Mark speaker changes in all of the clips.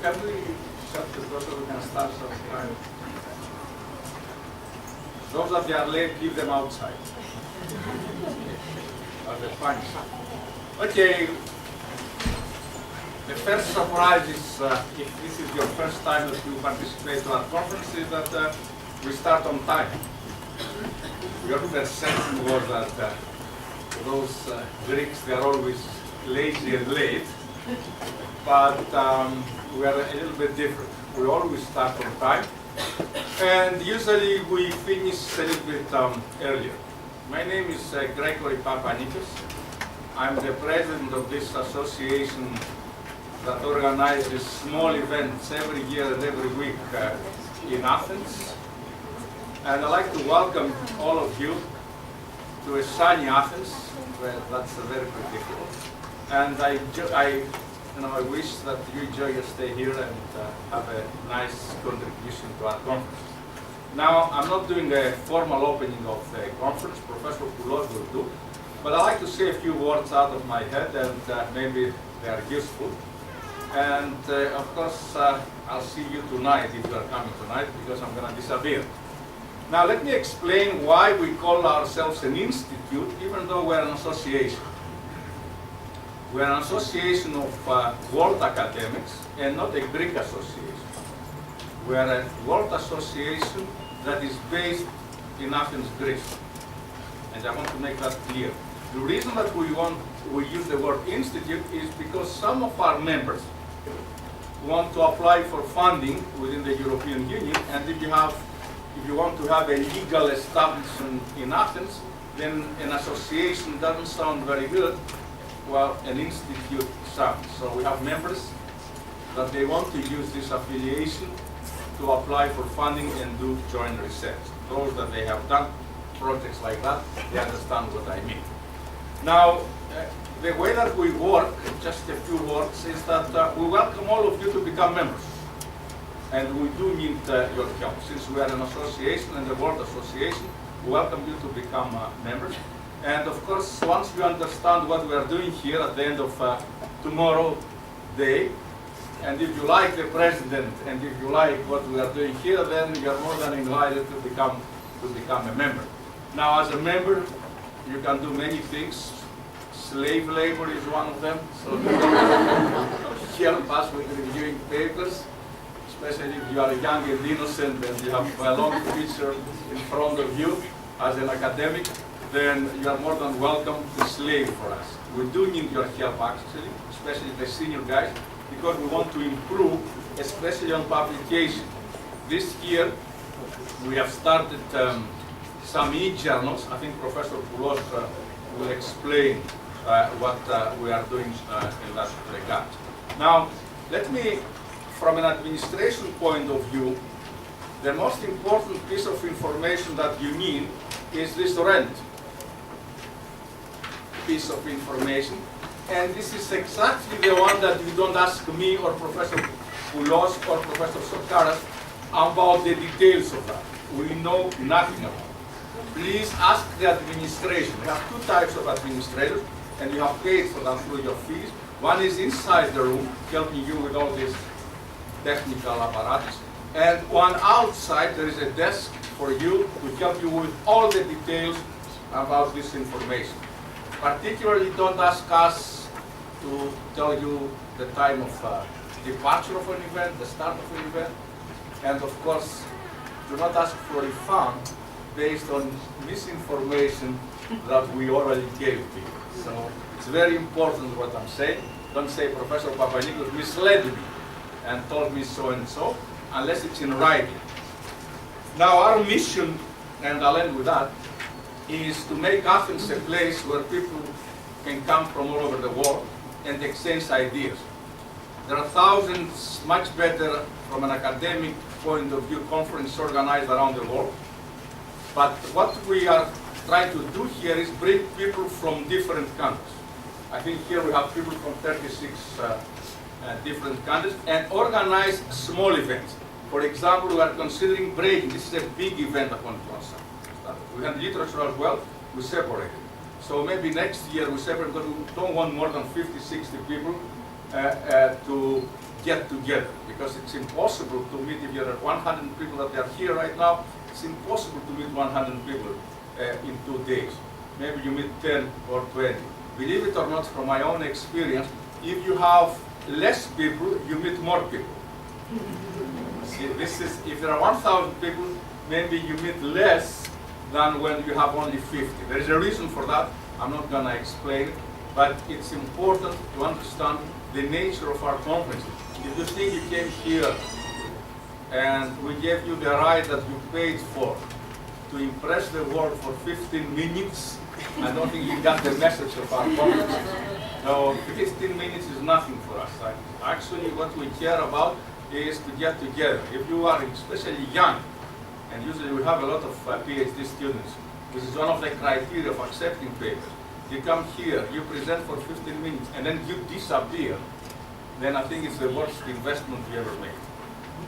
Speaker 1: Can we shut the door so we can start sometime? Those that they are late, leave them outside. Okay, fine. Okay. The first surprise is, if this is your first time that you participate in our conference, is that we start on time. Your perception was that those Greeks, they are always lazy and late. But we are a little bit different. We always start on time, and usually we finish a little bit earlier. My name is Gregory Papanikos. I'm the president of this association that organizes small events every year and every week in Athens. And I'd like to welcome all of you to a sunny Athens, where that's very predictable. And I wish that you enjoy your stay here and have a nice contribution to our conference. Now, I'm not doing a formal opening of the conference. Professor Poulos will do. But I'd like to say a few words out of my head, and maybe they are useful. And of course, I'll see you tonight if you are coming tonight, because I'm going to disappear. Now, let me explain why we call ourselves an institute, even though we're an association. We're an association of world academics and not a Greek association. We're a world association that is based in Athens, Greece. And I want to make that clear. The reason that we use the word institute is because some of our members want to apply for funding within the European Union, and if you want to have a legal establishment in Athens, then an association doesn't sound very good. Well, an institute sounds. So we have members that they want to use this affiliation to apply for funding and do joint research. Those that they have done projects like that, they understand what I mean. Now, the way that we work, just a few words, is that we welcome all of you to become members. And we do need your help. Since we are an association and a world association, we welcome you to become members. And of course, once you understand what we are doing here at the end of tomorrow day, and if you like the president and if you like what we are doing here, then you are more than invited to become a member. Now, as a member, you can do many things. Slave labor is one of them. So help us with reviewing papers, especially if you are young and innocent and you have a long future in front of you as an academic. Then you are more than welcome to slave for us. We do need your help, actually, especially the senior guys, because we want to improve, especially on publication. This year, we have started some e-journals. I think Professor Poulos will explain what we are doing in that regard. Now, let me, from an administration point of view, the most important piece of information that you need is this rent piece of information, and this is exactly the one that you don't ask me or Professor Poulos or Professor Sokaras about the details of that. We know nothing about it. Please ask the administration. We have two types of administrators, and you have paid for them through your fees. One is inside the room, helping you with all this technical apparatus, and one outside. There is a desk for you to help you with all the details about this information. Particularly, don't ask us to tell you the time of departure of an event, the start of an event, and of course, do not ask for a refund based on misinformation that we already gave to you. So it's very important what I'm saying. Don't say Professor Papanikos misled me and told me so and so, unless it's in writing. Now, our mission, and I'll end with that, is to make Athens a place where people can come from all over the world and exchange ideas. There are thousands, much better from an academic point of view, conference organized around the world. But what we are trying to do here is bring people from different countries. I think here we have people from 36 different countries, and organize small events. For example, we are considering breaking. This is a big event upon Johnson. We have literature as well. We separate it. So maybe next year we separate, because we don't want more than 50, 60 people to get together, because it's impossible to meet. If there are 100 people that are here right now, it's impossible to meet 100 people in 2 days. Maybe you meet 10 or 20. Believe it or not, from my own experience, if you have less people, you meet more people. See, this is, if there are 1,000 people, maybe you meet less than when you have only 50. There is a reason for that. I'm not going to explain it, but it's important to understand the nature of our conference. If you think you came here and we gave you the ride that you paid for to impress the world for 15 minutes, I don't think you got the message of our conference. So 15 minutes is nothing for us. Actually, what we care about is to get together. If you are especially young, and usually we have a lot of PhD students, this is one of the criteria of accepting papers. You come here, you present for 15 minutes, and then you disappear, then I think it's the worst investment we ever made.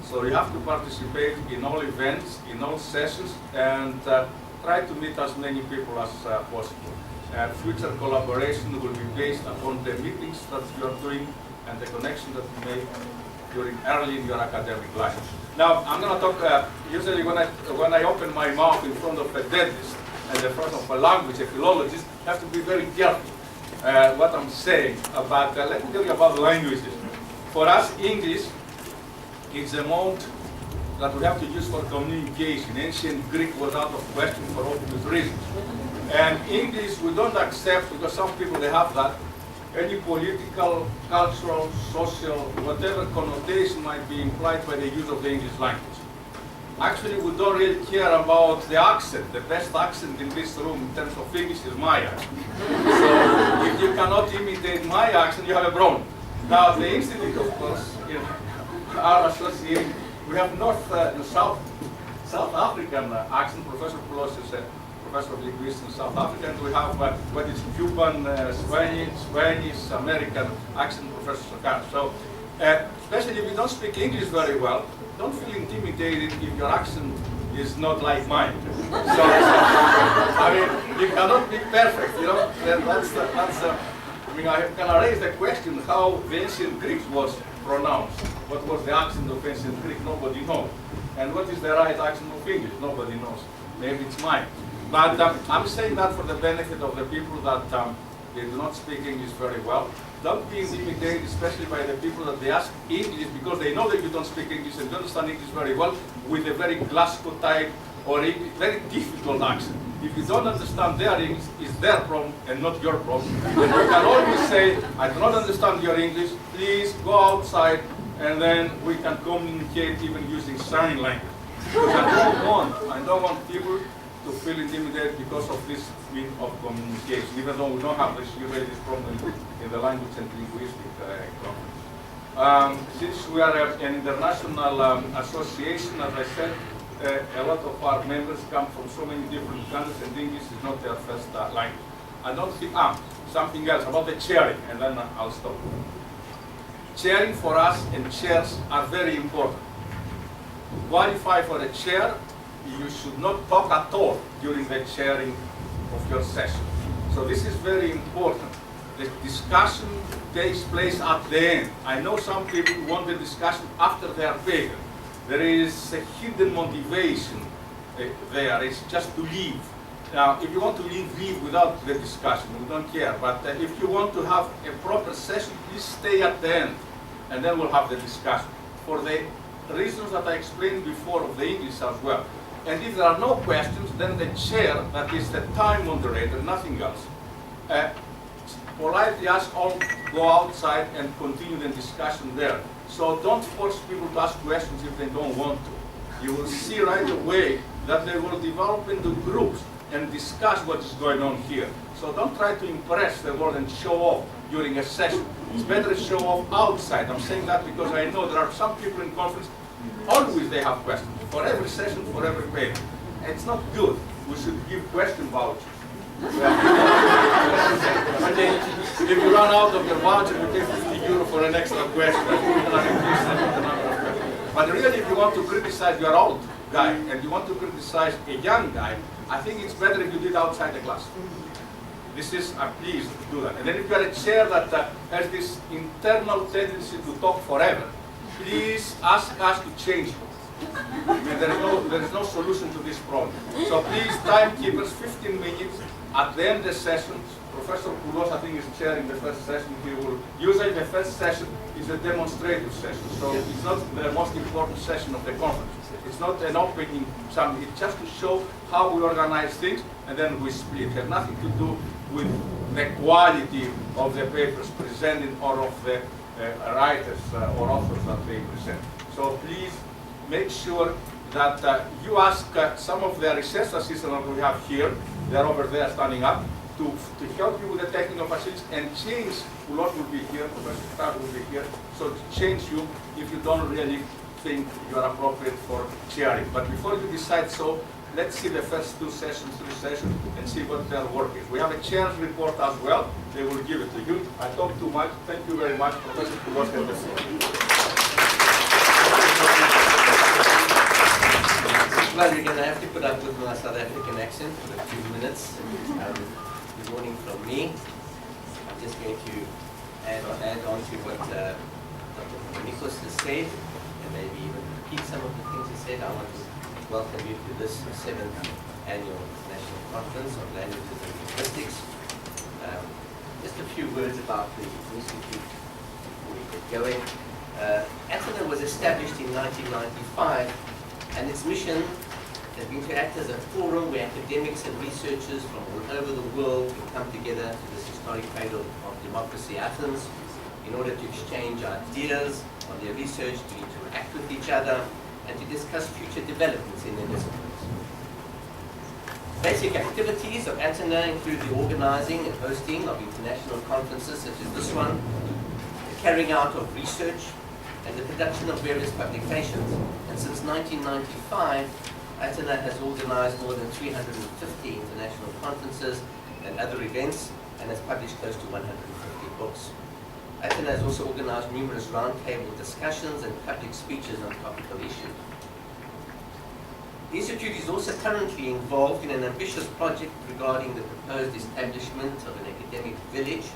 Speaker 1: So you have to participate in all events, in all sessions, and try to meet as many people as possible. Future collaboration will be based upon the meetings that you are doing and the connection that you make during early in your academic life. Now, I'm going to talk, usually when I open my mouth in front of a dentist and in front of a language, a philologist, I have to be very careful what I'm saying about, let me tell you about languages. For us, English is a mode that we have to use for communication. Ancient Greek was out of question for obvious reasons. And English we don't accept, because some people, they have that, any political, cultural, social, whatever connotation might be implied by the use of the English language. Actually, we don't really care about the accent. The best accent in this room in terms of English is my accent. So if you cannot imitate my accent, you have a problem. Now, the Institute, of course, our association, we have South African accent. Professor Poulos is a professor of linguistics in South Africa, and we have what is Cuban, Spanish, American accent, Professor Sakar. So, especially if you don't speak English very well, don't feel intimidated if your accent is not like mine. So, I mean, you cannot be perfect, you know. I mean, I can raise the question how the ancient Greek was pronounced. What was the accent of ancient Greek? Nobody knows. And what is the right accent of English? Nobody knows. Maybe it's mine. But I'm saying that for the benefit of the people that they do not speak English very well. Don't be intimidated, especially by the people that they ask English, because they know that you don't speak English and don't understand English very well, with a very Glasgow type or a very difficult accent. If you don't understand their English, it's their problem and not your problem. And you can always say, I do not understand your English, please go outside, and then we can communicate even using sign language. Because I don't want people to feel intimidated because of this means of communication, even though we don't have this problem in the language and linguistic conference. Since we are an international association, as I said, a lot of our members come from so many different countries, and English is not their first language. I don't think, something else about the chairing, and then I'll stop. Chairing for us and chairs are very important. To qualify for a chair, you should not talk at all during the chairing of your session. So this is very important. The discussion takes place at the end. I know some people want the discussion after they are paid. There is a hidden motivation there. It's just to leave. Now, if you want to leave without the discussion, we don't care. But if you want to have a proper session, please stay at the end, and then we'll have the discussion. For the reasons that I explained before of the English as well. And if there are no questions, then the chair, that is the time moderator, nothing else, politely ask all to go outside and continue the discussion there. So don't force people to ask questions if they don't want to. You will see right away that they will develop into groups and discuss what is going on here. So don't try to impress the world and show off during a session. It's better to show off outside. I'm saying that because I know there are some people in conference Always they have questions. For every session, for every paper. And it's not good. We should give question vouchers. And then if you run out of your voucher, you pay 50 euro for an extra question. But really, if you want to criticize your old guy and you want to criticize a young guy, I think it's better if you do it outside the class. This is, please do that. And then if you are a chair that has this internal tendency to talk forever, please ask us to change it. I mean, there is no solution to this problem. So please, timekeepers, 15 minutes. At the end of the session, Professor Koulos, I think, is chairing the first session. He will usually the first session is a demonstrative session. So it's not the most important session of the conference. It's not an opening summit. It's just to show how we organize things, and then we split. It has nothing to do with the quality of the papers presented or of the writers or authors that they present. So please make sure that you ask some of the research assistants that we have here, they're over there standing up, to help you with the technical facilities and change. Koulos will be here, Professor Star will be here, so to change you if you don't really think you are appropriate for chairing. But before you decide so, let's see the first three sessions, and see what their work is. We have a chair's report as well. They will give it to you. I talked too much. Thank you very much, Professor Koulos.
Speaker 2: Well, you're going to have to put up with my South African accent for a few minutes. Good morning from me. I'm just going to add on to what Dr. Nikos has said, and maybe even repeat some of the things he said. I want to welcome you to this 7th annual National Conference on Languages and Linguistics. Just a few words about the Institute before we get going. Atiner was established in 1995, and its mission has been to act as a forum where academics and researchers from all over the world can come together to this historic cradle of democracy, Athens, in order to exchange ideas on their research, to interact with each other, and to discuss future developments in their disciplines. Basic activities of Atiner include the organizing and hosting of international conferences such as this one, the carrying out of research, and the production of various publications. And since 1995, Atiner has organized more than 350 international conferences and other events, and has published close to 150 books. Atiner has also organized numerous roundtable discussions and public speeches on topical issues. The Institute is also currently involved in an ambitious project regarding the proposed establishment of an academic village.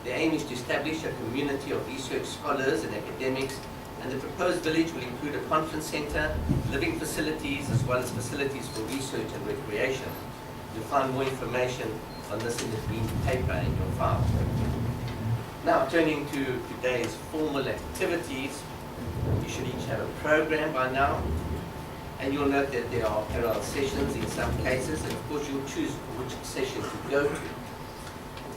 Speaker 2: The aim is to establish a community of research scholars and academics, and the proposed village will include a conference center, living facilities, as well as facilities for research and recreation. You'll find more information on this in the green paper in your file. Now, turning to today's formal activities, you should each have a program by now, and you'll note that there are parallel sessions in some cases, and of course you'll choose which session to go to.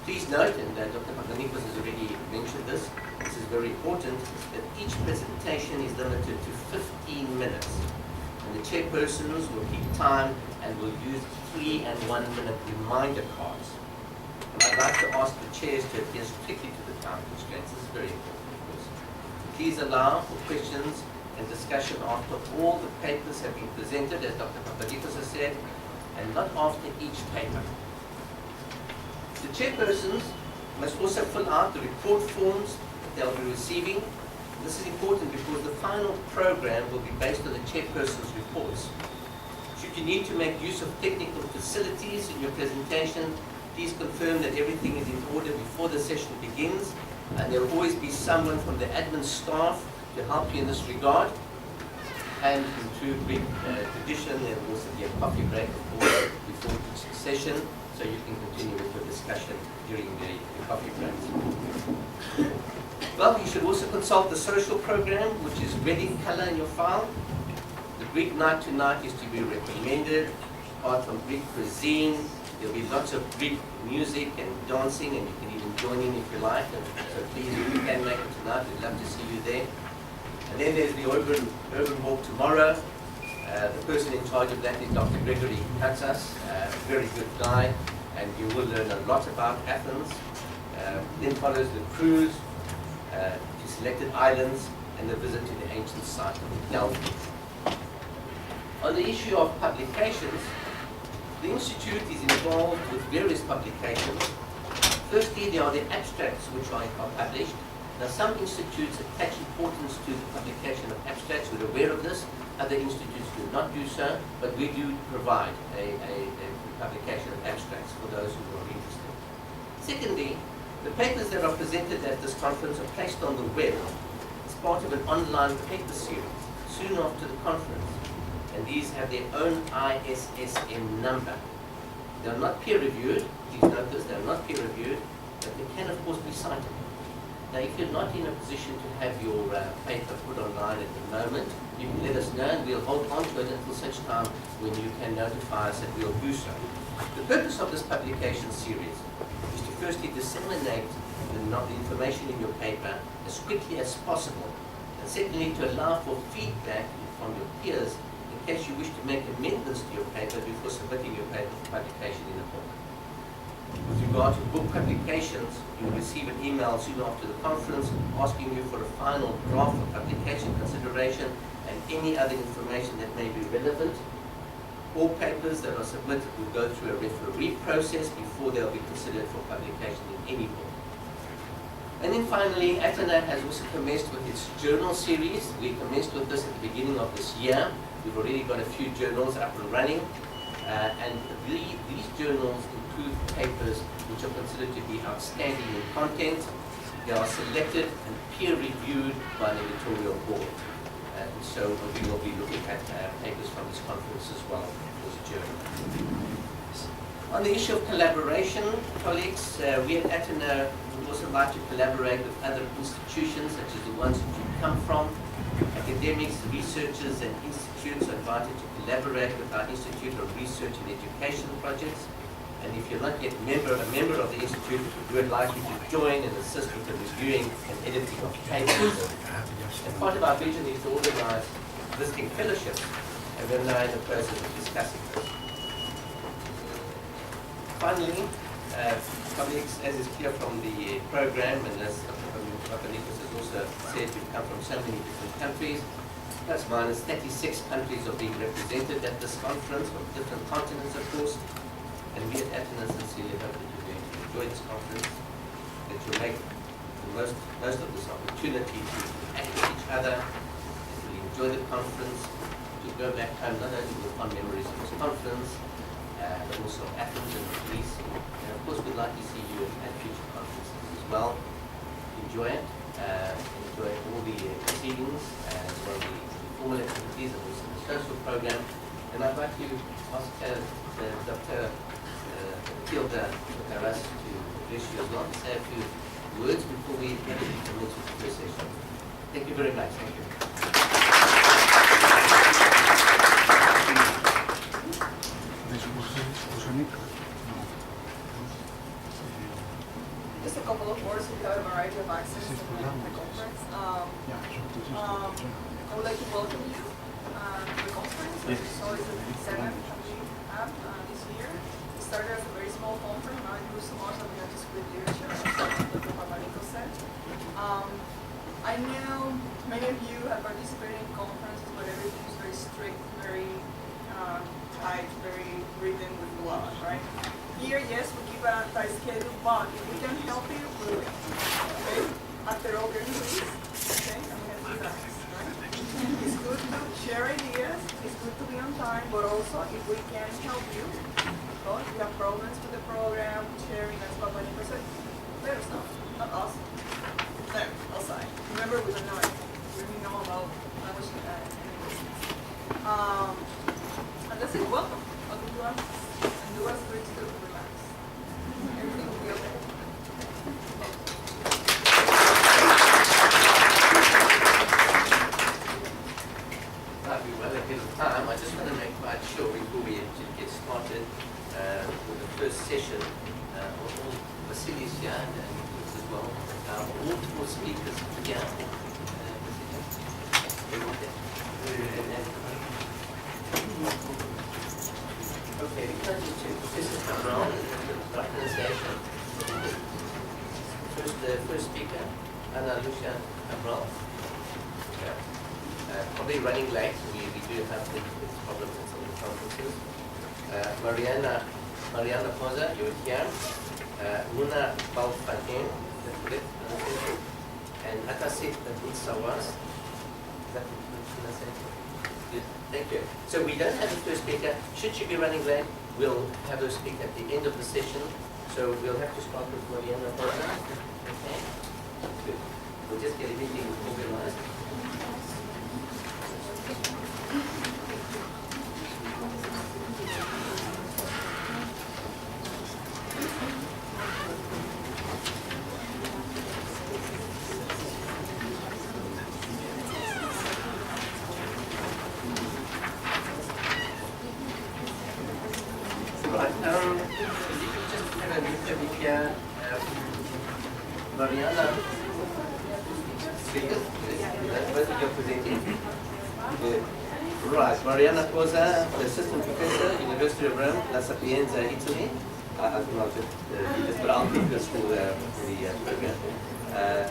Speaker 2: Please note, and Dr. Papanikos has already mentioned this is very important, that each presentation is limited to 15 minutes. And the chairpersons will keep time and will use 3 and 1 minute reminder cards. And I'd like to ask the chairs to adhere strictly to the time constraints. This is very important, of course. Please allow for questions and discussion after all the papers have been presented, as Dr. Papanikos has said, and not after each paper. The chairpersons must also fill out the report forms that they'll be receiving. This is important because the final program will be based on the chairperson's reports. Should you need to make use of technical facilities in your presentation, please confirm that everything is in order before the session begins, and there will always be someone from the admin staff to help you in this regard. And in true Greek tradition, there will also be a coffee break, of course, before each session, so you can continue with your discussion during the coffee breaks. Well, you should also consult the social program, which is red in color in your file. The Greek night tonight is to be recommended. Apart from Greek cuisine, there'll be lots of Greek music and dancing, and you can even join in if you like. And so please, if you can make it tonight, we'd love to see you there. And then there's the urban walk tomorrow. The person in charge of that is Dr. Gregory Katsas, a very good guy, and you will learn a lot about Athens. Then follows the cruise to selected islands, and a visit to the ancient site of Delphi. On the issue of publications, the Institute is involved with various publications. Firstly, there are the abstracts which are published. Now, some institutes attach importance to the publication of abstracts. We're aware of this. Other institutes do not do so, but we do provide a publication of abstracts for those who are interested. Secondly, the papers that are presented at this conference are placed on the web as part of an online paper series soon after the conference. And these have their own ISSN number. They are not peer-reviewed. Please note this, they are not peer-reviewed, but they can, of course, be cited. Now, if you're not in a position to have your paper put online at the moment, you can let us know and we'll hold on to it until such time when you can notify us that we'll do so. The purpose of this publication series is to firstly disseminate the information in your paper as quickly as possible, and secondly to allow for feedback from your peers in case you wish to make amendments to your paper before submitting your paper for publication in a book. With regard to book publications, you will receive an email soon after the conference asking you for a final draft for publication consideration and any other information that may be relevant. All papers that are submitted will go through a referee process before they'll be considered for publication in any book. And then finally, Atiner has also commenced with its journal series. We commenced with this at the beginning of this year. We've already got a few journals up and running. And these journals include papers which are considered to be outstanding in content. They are selected and peer-reviewed by an editorial board. And so we will be looking at papers from this conference as well as a journal. On the issue of collaboration, colleagues, we at Atiner would also like to collaborate with other institutions such as the ones that you come from. Academics, researchers and institutes are invited to collaborate with our Institute on research and education projects. And if you're not yet a member of the Institute, we would like you to join and assist with the reviewing and editing of papers. And part of our vision is to organize visiting fellowships, and we're now in the process of discussing this. Finally, colleagues, as is clear from the program, and as Dr. Nicholas has also said, we've come from so many different countries, plus minus 36 countries are being represented at this conference, from different continents, of course. And we at Atiner sincerely hope that you're going to enjoy this conference, that you'll make the most of this opportunity to interact with each other, that you'll enjoy the conference, to go back home not only with fond memories of this conference, but also Athens and Greece. And of course, we'd like to see you at future conferences as well. Enjoy it, enjoy all the proceedings, as well as the formal activities and also the social program. And I'd like to ask Dr. Hilda Taras to address you as well, say a few words before we commence with the first session. Thank you very much. Thank you.
Speaker 3: Just a couple of words. We have a variety of accents to the conference. I would like to welcome you to the conference. So it's the seventh that we have this year. It started as a very small conference. Now it grew so much that we have to split leadership, as Dr. Papanico said. I know many of you have participated in conferences where everything is very strict, very tight, very written with blood, right? Here, yes, we keep a tight schedule, but if we can help you, we will. Okay? After all, we're in Greece, okay? And we have to do that, right? It's good to share ideas, it's good to be on time, but also if we can help you, because if you have problems with the program, sharing, as Papa Nico said, let us know, not us. There, outside. Remember, we don't know it. We only know about language and linguistics. And that's it. Welcome. Welcome to us. And do us great to relax. Everything will be okay.
Speaker 2: I'll be well ahead of time. I just want to make quite sure before we actually get started with the first session. All Vasilis here and Nicholas as well. All four speakers here. Okay, we turn to Professor Cabral, pronunciation. The first speaker, Ana Lucia Cabral. probably running late. We do have this problem in some of the conferences. Mariana Poza, you're here. Muna Balfatin, that's correct pronunciation. And Atasit Sawas. Is that the pronunciation? Good, thank you. So we don't have a first speaker. Should you be running late, we'll have her speak at the end of the session. So we'll have to start with Mariana Poza. Okay? Good. We'll just get everything organized. Right. Just have a look over here. Mariana. Both of you are presenting. Right. Mariana Poza, Assistant Professor, University of Rome, La Sapienza, Italy. I think I'll just put out because for the program.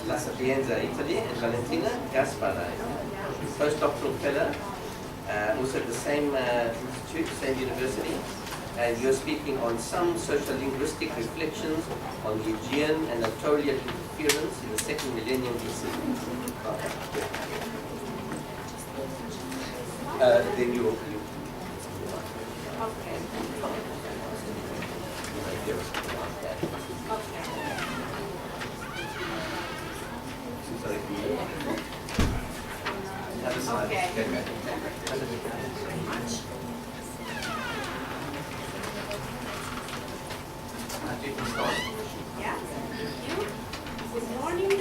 Speaker 2: La Sapienza, Italy, and Valentina Gaspara, postdoctoral fellow, also at the same institute, same university. And you're speaking on some social linguistic reflections on the Aegean and Anatolian interference in the second millennium BC. Then you.
Speaker 4: Okay.
Speaker 2: Sorry. Other side.
Speaker 4: Okay. Yeah, thank you. Good morning.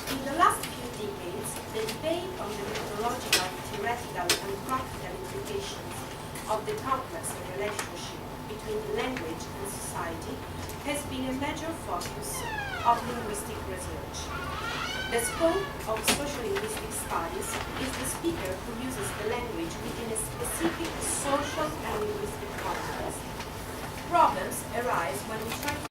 Speaker 4: In the last few decades, the debate on the methodological, theoretical, and practical implications of the complex relationship between language and society has been a major focus of linguistic research. The scope of social linguistic studies is the speaker who uses the language within a specific social and linguistic context. Problems arise when we try